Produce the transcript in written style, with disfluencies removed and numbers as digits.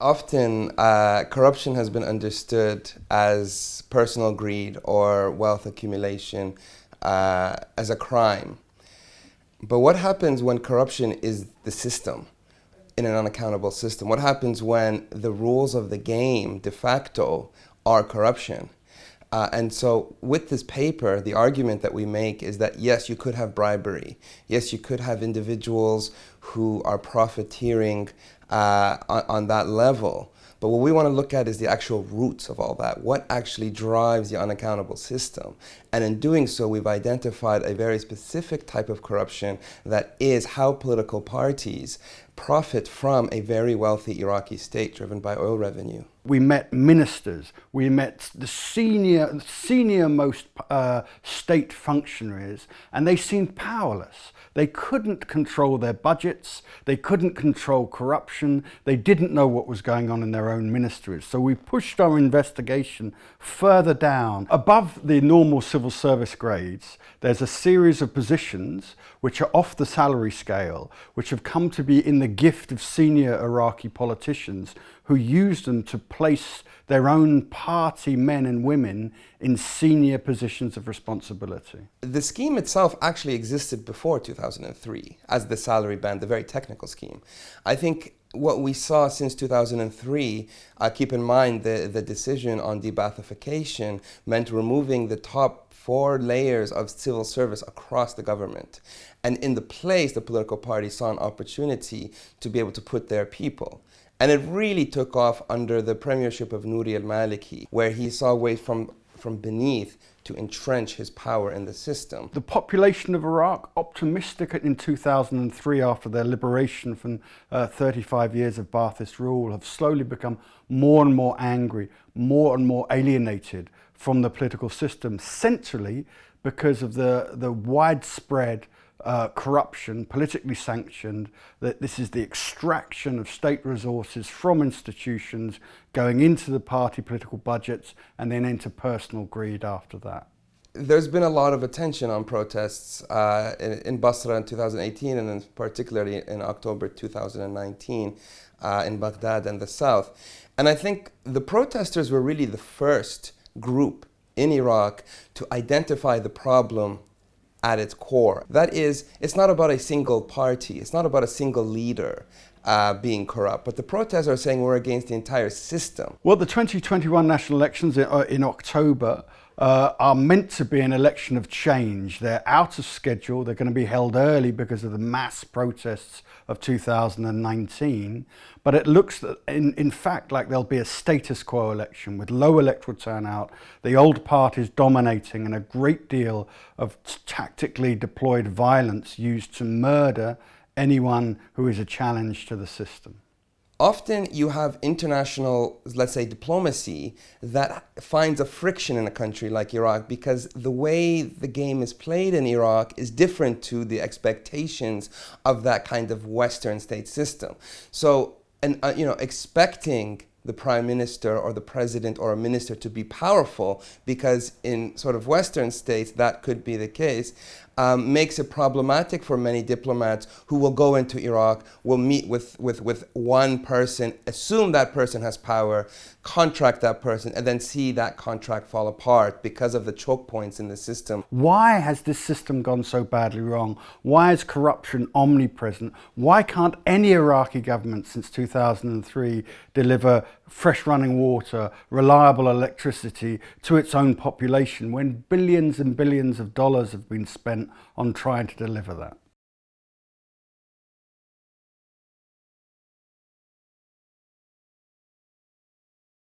Often, corruption has been understood as personal greed or wealth accumulation as a crime. But what happens when corruption is the system, in an unaccountable system? What happens when the rules of the game de facto are corruption? And so with this paper, the argument that we make is that yes, you could have bribery. Yes, you could have individuals who are profiteering on that level. But what we want to look at is the actual roots of all that. What actually drives the unaccountable system? And in doing so, we've identified a very specific type of corruption that is how political parties profit from a very wealthy Iraqi state driven by oil revenue. We met ministers, we met the senior most state functionaries, and they seemed powerless. They couldn't control their budgets, they couldn't control corruption, they didn't know what was going on in their own ministries. So we pushed our investigation further down. Above the normal civil service grades, there's a series of positions which are off the salary scale, which have come to be in the gift of senior Iraqi politicians who use them to place their own party men and women in senior positions of responsibility. The scheme itself actually existed before 2003 as the salary band, the very technical scheme. I think what we saw since 2003, keep in mind the decision on de-Baathification meant removing the top 4 layers of civil service across the government. And in the place, the political parties saw an opportunity to be able to put their people. And it really took off under the premiership of Nouri al-Maliki, where he saw a way from beneath to entrench his power in the system. The population of Iraq, optimistic in 2003 after their liberation from 35 years of Ba'athist rule, have slowly become more and more angry, more and more alienated from the political system, centrally because of the widespread corruption, politically sanctioned, that this is the extraction of state resources from institutions going into the party political budgets and then into personal greed after that. There's been a lot of attention on protests in Basra in 2018 and then particularly in October 2019 in Baghdad and the south. And I think the protesters were really the first group in Iraq to identify the problem at its core. That is, it's not about a single party, it's not about a single leader being corrupt, but the protesters are saying we're against the entire system. Well, the 2021 national elections in October are meant to be an election of change. They're out of schedule, they're going to be held early because of the mass protests of 2019, but it looks in fact like there'll be a status quo election with low electoral turnout, the old parties dominating, and a great deal of tactically deployed violence used to murder anyone who is a challenge to the system. Often you have international, let's say, diplomacy that finds a friction in a country like Iraq because the way the game is played in Iraq is different to the expectations of that kind of Western state system. So, expecting the prime minister or the president or a minister to be powerful, because in sort of Western states that could be the case, makes it problematic for many diplomats who will go into Iraq, will meet with one person, assume that person has power, contract that person, and then see that contract fall apart because of the choke points in the system. Why has this system gone so badly wrong? Why is corruption omnipresent? Why can't any Iraqi government since 2003 deliver fresh running water, reliable electricity to its own population when billions and billions of dollars have been spent on trying to deliver that?